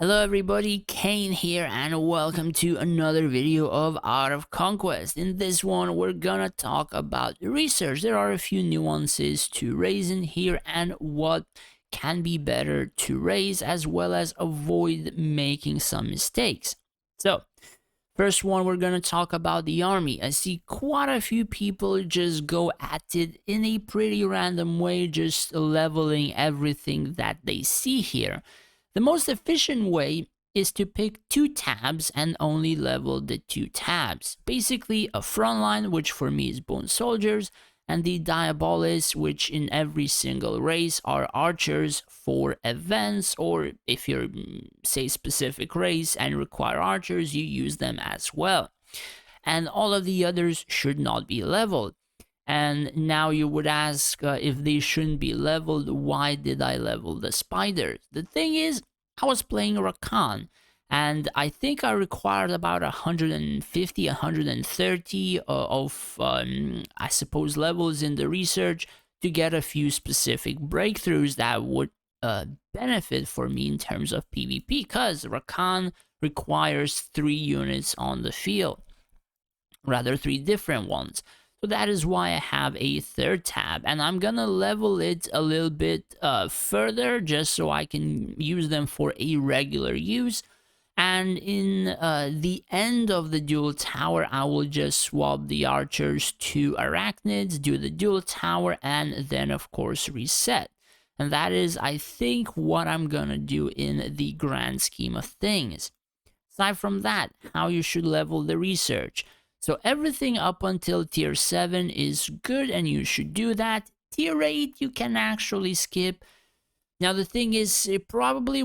Hello everybody, Kane here and welcome to another video of Art of Conquest. In this one we're gonna talk about research. There are a few nuances to raise in here and what can be better to raise, as well as avoid making some mistakes. So first one, we're gonna talk about the army. I see quite a few people just go at it in a pretty random way, just leveling everything that they see here. The most efficient way is to pick two tabs and only level the two tabs. Basically, a frontline, which for me is bone soldiers, and the diabolists, which in every single race are archers for events, or if you're, say, specific race and require archers, you use them as well. And all of the others should not be leveled. And now you would ask, if they shouldn't be leveled, why did I level the spiders? The thing is, I was playing Rakan, and I think I required about 150, 130 of, I suppose, levels in the research to get a few specific breakthroughs that would benefit for me in terms of PvP, because Rakan requires 3 units on the field, rather 3 different ones. So that is why I have a third tab, and I'm gonna level it a little bit further just so I can use them for a regular use. And in the end of the dual tower, I will just swap the archers to arachnids, do the dual tower, and then of course reset. And that is, I think, what I'm gonna do in the grand scheme of things. Aside from that, how you should level the research. So everything up until tier 7 is good and you should do that. Tier 8 you can actually skip. Now the thing is, it probably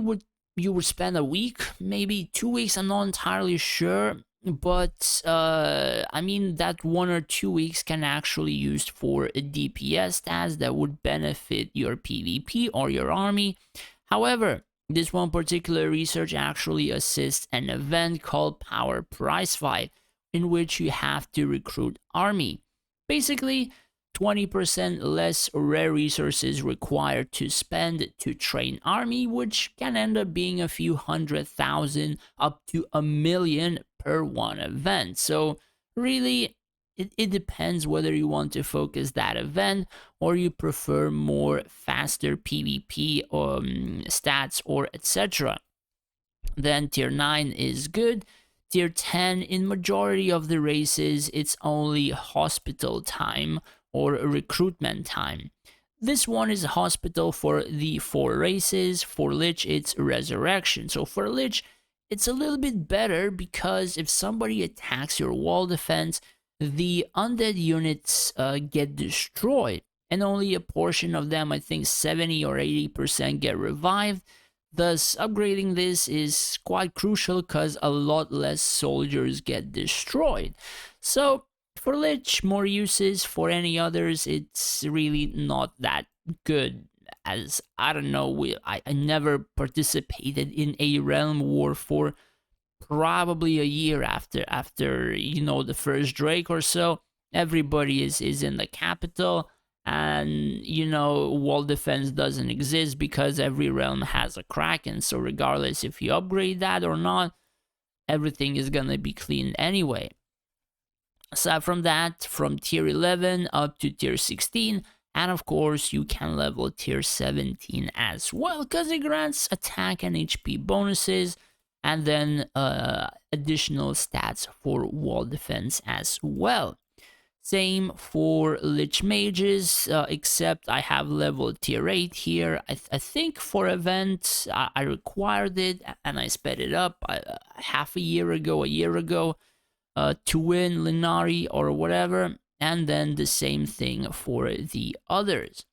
you would spend a week, maybe 2 weeks, I'm not entirely sure. But I mean, that 1 or 2 weeks can actually used for DPS stats that would benefit your PvP or your army. However, this one particular research actually assists an event called Power Prize Fight, in which you have to recruit army. Basically, 20% less rare resources required to spend to train army, which can end up being a few 100,000 up to 1 million per one event. So really, it depends whether you want to focus that event or you prefer more faster PvP stats or etc. Then tier 9 is good. Tier 10, in majority of the races, it's only hospital time or recruitment time. This one is hospital for the 4 races. For Lich, it's resurrection. So for Lich, it's a little bit better because if somebody attacks your wall defense, the undead units get destroyed, and only a portion of them, I think 70 or 80%, get revived. Thus, upgrading this is quite crucial because a lot less soldiers get destroyed. So, for Lich, more uses. For any others, it's really not that good. As I don't know, I never participated in a realm war for probably a year after the first Drake or so. Everybody is in the capital, and wall defense doesn't exist because every realm has a kraken. So regardless if you upgrade that or not, everything is gonna be clean anyway. Aside from that, from tier 11 up to tier 16, and of course you can level tier 17 as well, because it grants attack and HP bonuses, and then additional stats for wall defense as well. Same for Lich Mages, except I have leveled tier 8 here. I think for events I required it and I sped it up half a year ago, to win Linari or whatever, and then the same thing for the others.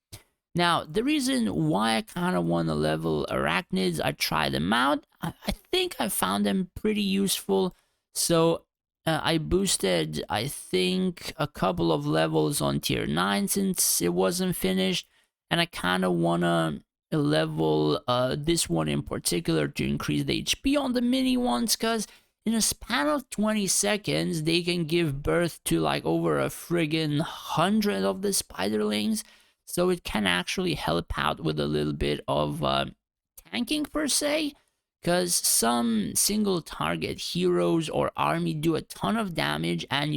Now, the reason why I kind of want to level arachnids, I tried them out. I think I found them pretty useful. So I boosted, I think, a couple of levels on tier 9 since it wasn't finished. And I kind of want to level this one in particular to increase the HP on the mini ones, because in a span of 20 seconds, they can give birth to like over a friggin' 100 of the spiderlings. So it can actually help out with a little bit of tanking per se. because some single target heroes or army do a ton of damage, and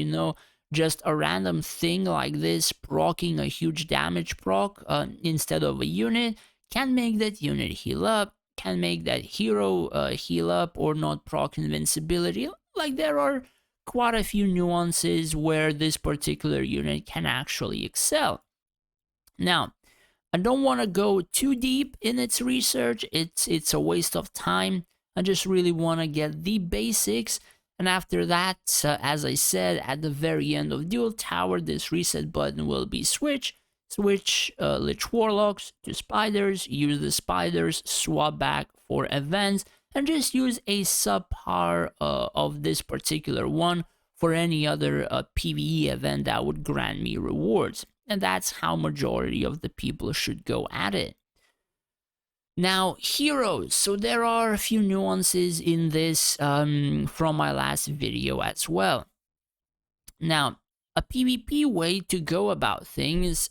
just a random thing like this proccing a huge damage proc instead of a unit can make that unit heal up, can make that hero heal up or not proc invincibility. Like, there are quite a few nuances where this particular unit can actually excel. Now, I don't want to go too deep in its research. It's a waste of time. I just really want to get the basics. And after that, as I said, at the very end of Dual Tower, this reset button will be switch. Switch Lich Warlocks to Spiders, use the Spiders, swap back for events, and just use a subpar of this particular one for any other PvE event that would grant me rewards. And that's how majority of the people should go at it. Now, heroes. So there are a few nuances in this from my last video as well. Now, a PvP way to go about things,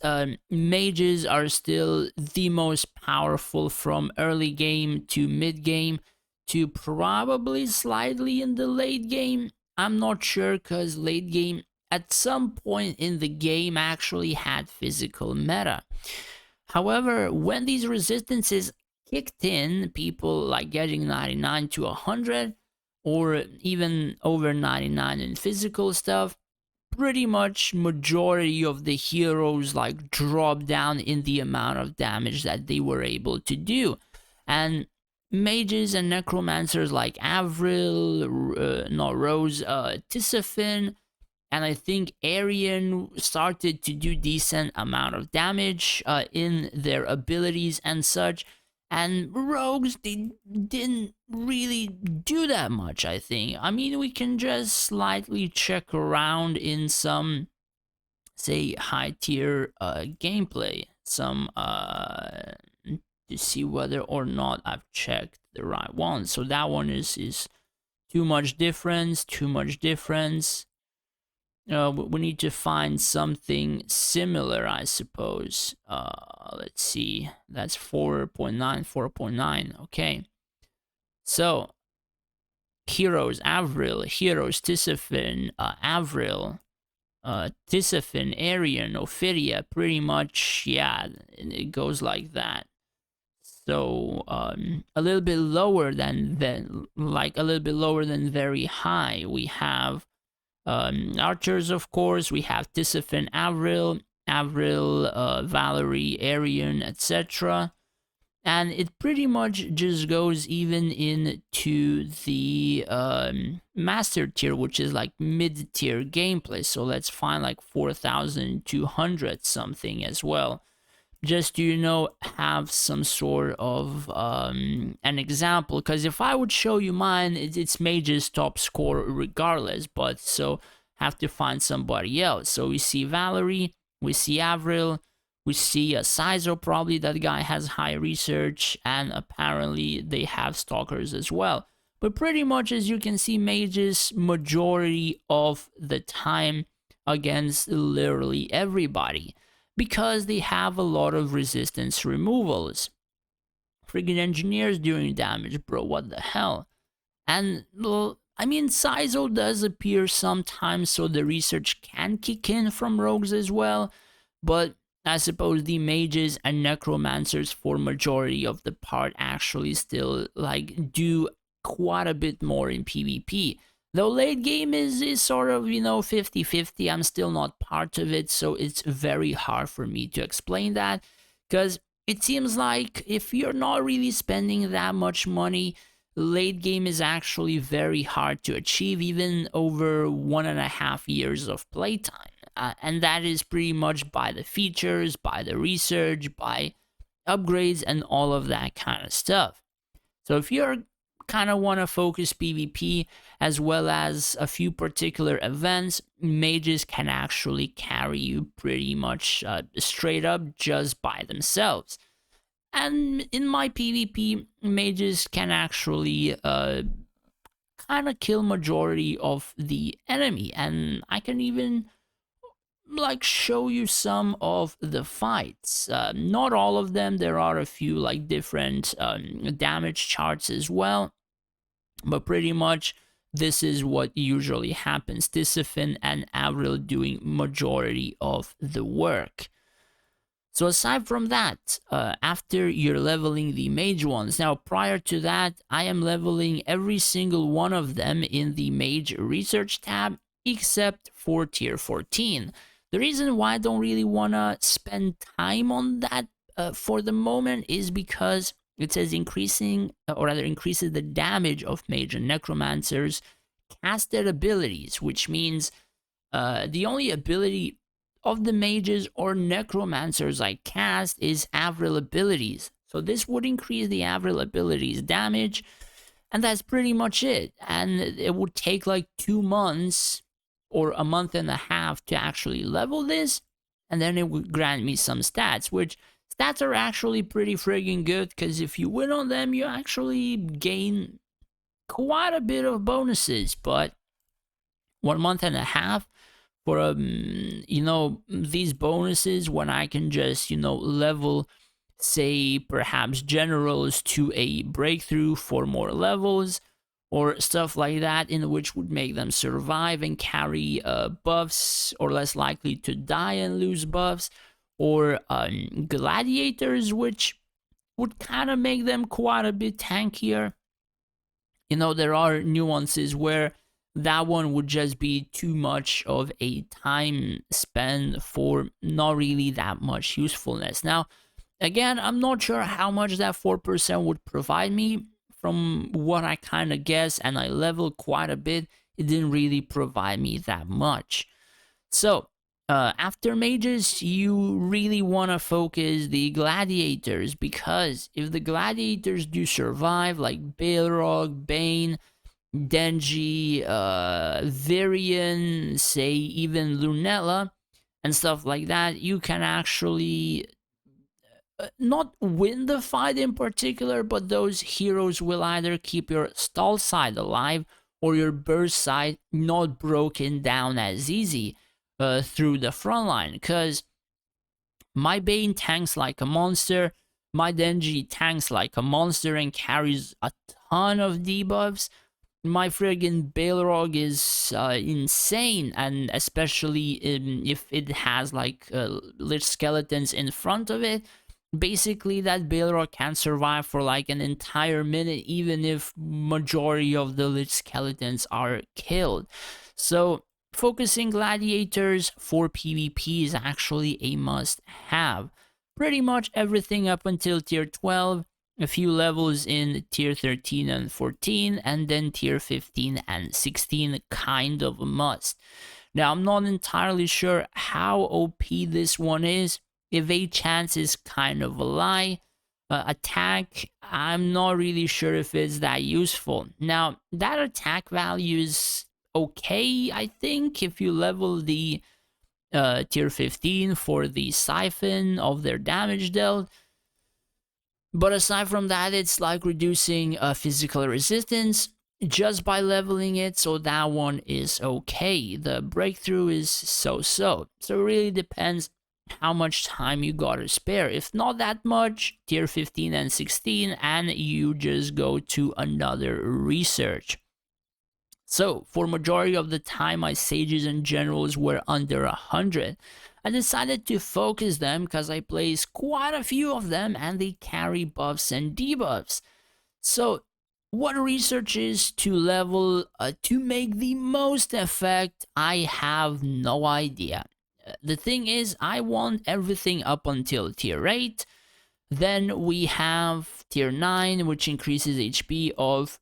mages are still the most powerful from early game to mid game to probably slightly in the late game. I'm not sure, because late game at some point in the game actually had physical meta. However, when these resistances kicked in, people like getting 99 to 100 or even over 99 in physical stuff, pretty much majority of the heroes like drop down in the amount of damage that they were able to do. And mages and necromancers like Avril, Rose, Tisafin, and I think Arian started to do decent amount of damage in their abilities and such. And rogues, they didn't really do that much, I think. I mean, we can just slightly check around in some, say, high tier gameplay. Some to see whether or not I've checked the right one. So that one is too much difference, too much difference. We need to find something similar, I suppose. Let's see. That's 4.9, 4.9. Okay. So, heroes, Avril, heroes, Tisafin, Avril, Tisafin, Arian, Ophidia, pretty much, yeah, it goes like that. So, a little bit lower than like a little bit lower than very high. We have archers, of course. We have Tisafin, Avril, Valerie, Arian, etc. And it pretty much just goes even into the master tier, which is like mid-tier gameplay. So let's find like 4,200 something as well, just to have some sort of an example. Because if I would show you mine, it's mage's top score regardless, but so have to find somebody else. So we see Valerie, we see Avril, we see a Sizo, probably that guy has high research, and apparently they have stalkers as well. But pretty much, as you can see, mages majority of the time against literally everybody, because they have a lot of resistance removals. Friggin' engineers doing damage, bro, what the hell? And, well, I mean, Sizo does appear sometimes, so the research can kick in from rogues as well, but I suppose the mages and necromancers, for majority of the part, actually still like do quite a bit more in PvP. Though late game is sort of 50-50, I'm still not part of it, so it's very hard for me to explain that, because it seems like if you're not really spending that much money, late game is actually very hard to achieve, even over 1.5 years of playtime. And that is pretty much by the features, by the research, by upgrades, and all of that kind of stuff. So if you're kind of want to focus PvP as well as a few particular events, mages can actually carry you pretty much straight up just by themselves. And in my PvP, mages can actually kind of kill majority of the enemy, and I can even like show you some of the fights. Not all of them. There are a few like different damage charts as well. But pretty much this is what usually happens. Tisafin and Avril doing majority of the work. So aside from that, after you're leveling the mage ones, now prior to that, I am leveling every single one of them in the mage research tab, except for tier 14. The reason why I don't really want to spend time on that for the moment is because it says increasing, or rather increases the damage of mage and necromancers casted abilities, which means the only ability of the mages or necromancers I cast is Avril abilities. So this would increase the Avril abilities damage, and that's pretty much it. And it would take like 2 months or a month and a half to actually level this, and then it would grant me some stats, which stats are actually pretty friggin' good, because if you win on them, you actually gain quite a bit of bonuses. But 1 month and a half for these bonuses, when I can just level, say, perhaps generals to a breakthrough for more levels or stuff like that, in which would make them survive and carry buffs, or less likely to die and lose buffs, or gladiators, which would kind of make them quite a bit tankier. There are nuances where that one would just be too much of a time spent for not really that much usefulness. Now, again, I'm not sure how much that 4% would provide me. From what I kind of guess, and I leveled quite a bit, it didn't really provide me that much. So, after mages, you really want to focus the gladiators, because if the gladiators do survive, like Balrog, Bane, Denji, Virion, say even Lunella, and stuff like that, you can actually not win the fight in particular, but those heroes will either keep your stall side alive or your burst side not broken down as easy through the front line. Because my Bane tanks like a monster, my Denji tanks like a monster and carries a ton of debuffs. My friggin' Balrog is insane, and especially if it has like lich skeletons in front of it. Basically, that Balrog can survive for like an entire minute, even if majority of the lich skeletons are killed. So focusing gladiators for PvP is actually a must-have. Pretty much everything up until tier 12, a few levels in tier 13 and 14, and then tier 15 and 16 kind of a must. Now, I'm not entirely sure how OP this one is. Evade chance is kind of a lie. Attack, I'm not really sure if it's that useful. Now, that attack value is okay, I think, if you level the tier 15 for the siphon of their damage dealt. But aside from that, it's like reducing physical resistance just by leveling it, so that one is okay. The breakthrough is so-so. So it really depends how much time you got to spare. If not that much, tier 15 and 16, and you just go to another research. So for majority of the time, my sages and generals were under 100. I decided to focus them because I placed quite a few of them and they carry buffs and debuffs. So what research is to level to make the most effect, I have no idea. The thing is, I want everything up until tier 8. Then we have tier 9, which increases HP of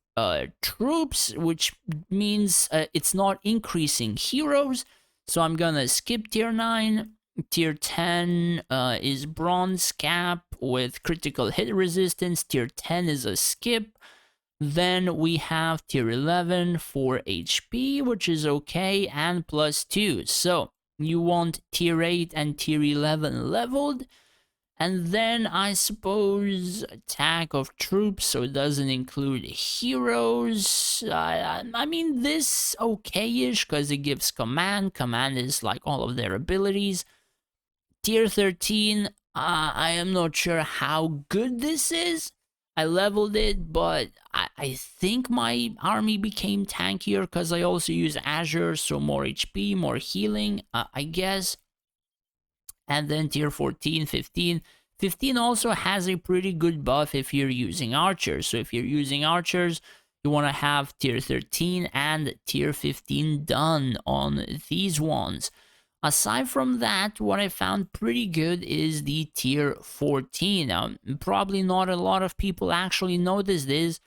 troops, which means it's not increasing heroes. So I'm gonna skip tier 9. Tier 10 is bronze cap with critical hit resistance. Tier 10 is a skip. Then we have tier 11 for HP, which is okay, and +2. So you want tier 8 and tier 11 leveled. And then I suppose attack of troops, so it doesn't include heroes. I mean, this okay-ish because it gives command. Command is like all of their abilities. Tier 13, I am not sure how good this is. I leveled it, but I think my army became tankier because I also use Azure, so more HP, more healing, I guess. And then tier 14, 15. 15 also has a pretty good buff if you're using archers. So if you're using archers, you want to have tier 13 and tier 15 done on these ones. Aside from that, what I found pretty good is the tier 14. Now, probably not a lot of people actually notice this.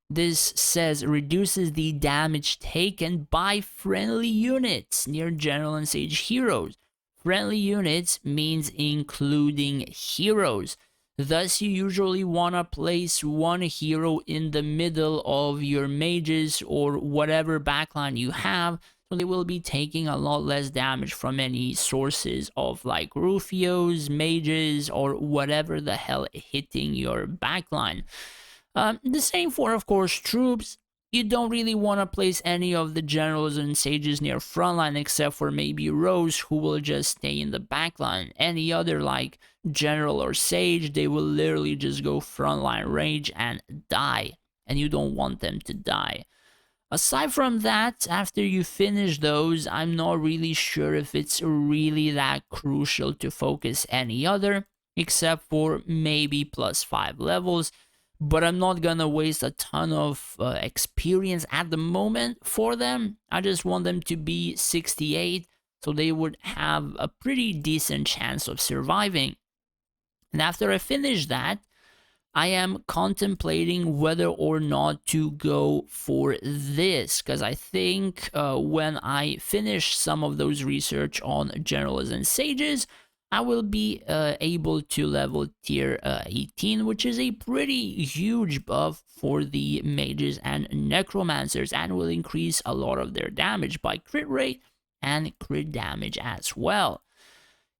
This says reduces the damage taken by friendly units near general and sage heroes. Friendly units means including heroes. Thus, you usually want to place one hero in the middle of your mages or whatever backline you have, so they will be taking a lot less damage from any sources of like Rufios, mages, or whatever the hell hitting your backline. The same for, of course, troops. You don't really want to place any of the generals and sages near frontline except for maybe Rose, who will just stay in the backline. Any other like general or sage, they will literally just go frontline range and die, and you don't want them to die. Aside from that, after you finish those, I'm not really sure if it's really that crucial to focus any other, except for maybe +5 levels. But I'm not gonna waste a ton of experience at the moment for them. I just want them to be 68, so they would have a pretty decent chance of surviving. And after I finish that, I am contemplating whether or not to go for this, because I think when I finish some of those research on generals and sages, I will be able to level tier 18, which is a pretty huge buff for the mages and necromancers, and will increase a lot of their damage by crit rate and crit damage as well.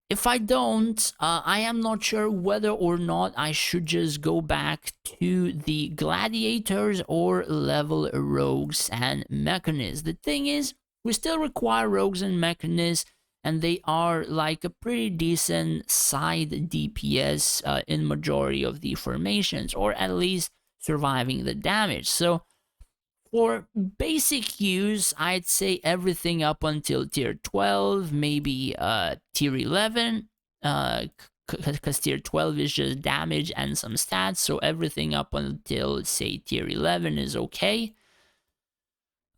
If I don't, I am not sure whether or not I should just go back to the gladiators or level rogues and mechanists. The thing is, we still require rogues and mechanists, and they are like a pretty decent side DPS in majority of the formations, or at least surviving the damage. So for basic use, I'd say everything up until tier 12, maybe tier 11, because tier 12 is just damage and some stats, so everything up until, say, tier 11 is okay.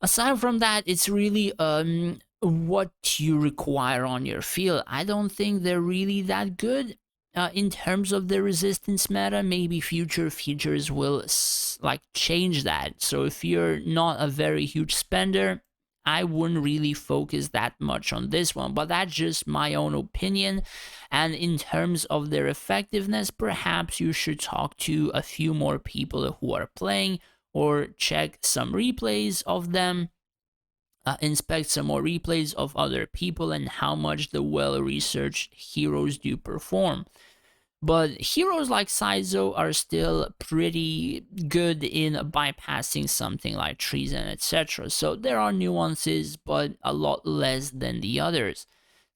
Aside from that, it's really what you require on your field. I don't think they're really that good. In terms of the resistance meta, maybe future features will like change that. So if you're not a very huge spender, I wouldn't really focus that much on this one, but that's just my own opinion. And in terms of their effectiveness, perhaps you should talk to a few more people who are playing, or check some replays of them, inspect some more replays of other people and how much the well-researched heroes do perform. But heroes like Saizo are still pretty good in bypassing something like treason, etc. So there are nuances, but a lot less than the others.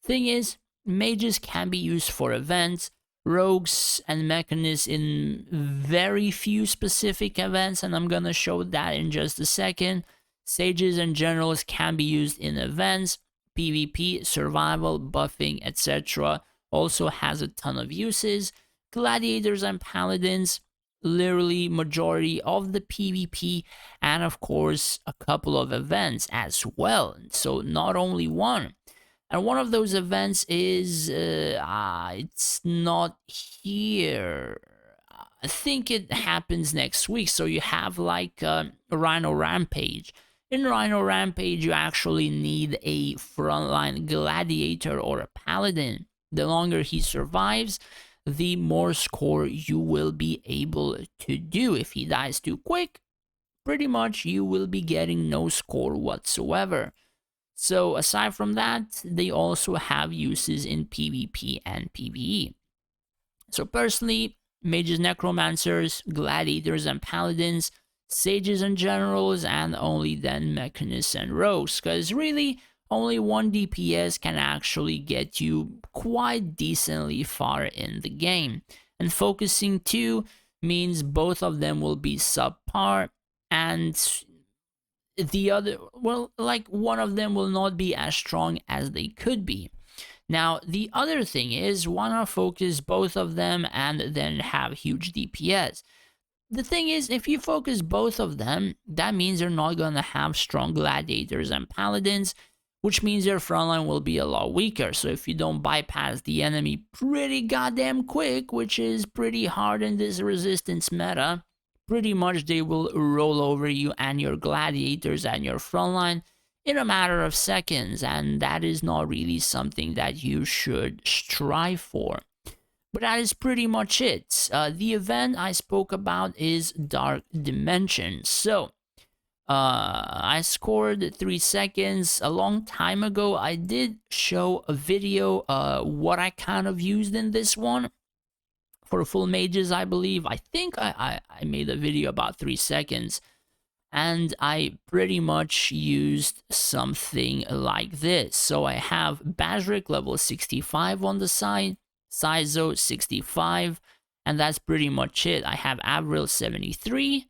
Thing is, mages can be used for events, rogues and mechanists in very few specific events, and I'm gonna show that in just a second. Sages and generals can be used in events, PvP, survival, buffing, etc. Also has a ton of uses. Gladiators and paladins, literally majority of the PvP, and of course a couple of events as well. So not only one. And one of those events is, it's not here. I think it happens next week. So you have like Rhino Rampage. In Rhino Rampage, you actually need a frontline gladiator or a paladin. The longer he survives, the more score you will be able to do. If he dies too quick, pretty much you will be getting no score whatsoever. So aside from that, they also have uses in PvP and PvE. So personally, mages, necromancers, gladiators and paladins, sages and generals, and only then mechanists and rogues, because really only one DPS can actually get you quite decently far in the game. And focusing too, means both of them will be subpar, and the other, well, like one of them will not be as strong as they could be. Now, the other thing is, why not focus both of them and then have huge DPS? The thing is, if you focus both of them, that means you're not going to have strong gladiators and paladins, which means your frontline will be a lot weaker. So if you don't bypass the enemy pretty goddamn quick, which is pretty hard in this resistance meta, pretty much they will roll over you and your gladiators and your frontline in a matter of seconds, and that is not really something that you should strive for. But that is pretty much it. The event I spoke about is Dark Dimension. So, I scored 3 seconds. A long time ago, I did show a video what I kind of used in this one. For full mages, I believe. I think I made a video about 3 seconds. And I pretty much used something like this. So I have Bazrik level 65 on the side, Sizo 65, and that's pretty much it. I have Avril 73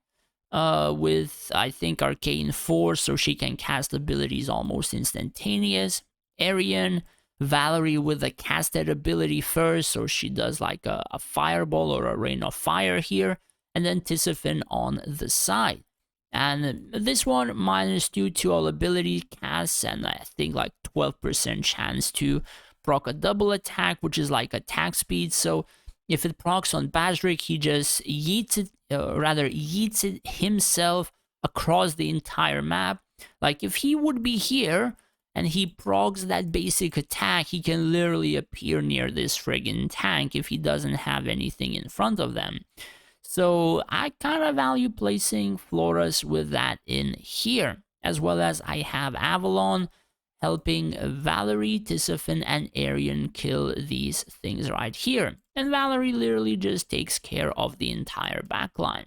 with, I think, Arcane 4, so she can cast abilities almost instantaneous. Arian, Valerie with a casted ability first, so she does like a fireball or a rain of fire here, and then Tisafin on the side. And this one, -2 to all ability casts, and I think like 12% chance to proc a double attack, which is like attack speed. So if it procs on Bazrik, he just yeets it himself across the entire map. Like if he would be here and he procs that basic attack, he can literally appear near this friggin' tank if he doesn't have anything in front of them. So I kind of value placing Floras with that in here, as well as I have Avalon helping Valerie, Tisafin, and Arian kill these things right here. And Valerie literally just takes care of the entire backline.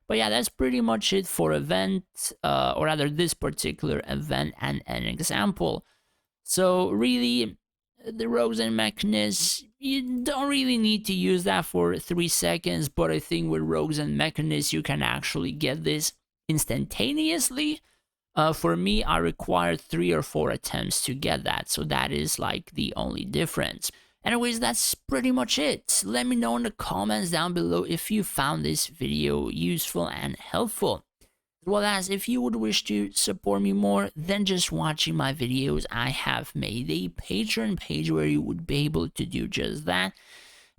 But yeah, that's pretty much it for event, or rather this particular event and an example. So really, the Rogues and Mechanists, you don't really need to use that for 3 seconds, but I think with Rogues and Mechanists you can actually get this instantaneously. For me, I required 3 or 4 attempts to get that, so that is like the only difference. Anyways, that's pretty much it. Let me know in the comments down below if you found this video useful and helpful. As well as if you would wish to support me more than just watching my videos, I have made a Patreon page where you would be able to do just that.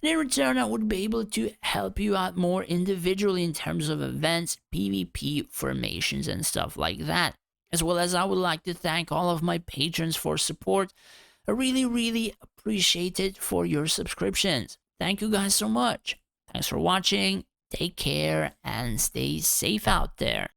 And in return, I would be able to help you out more individually in terms of events, PvP, formations, and stuff like that. As well as I would like to thank all of my patrons for support. I really appreciate it for your subscriptions. Thank you guys so much. Thanks for watching, take care, and stay safe out there.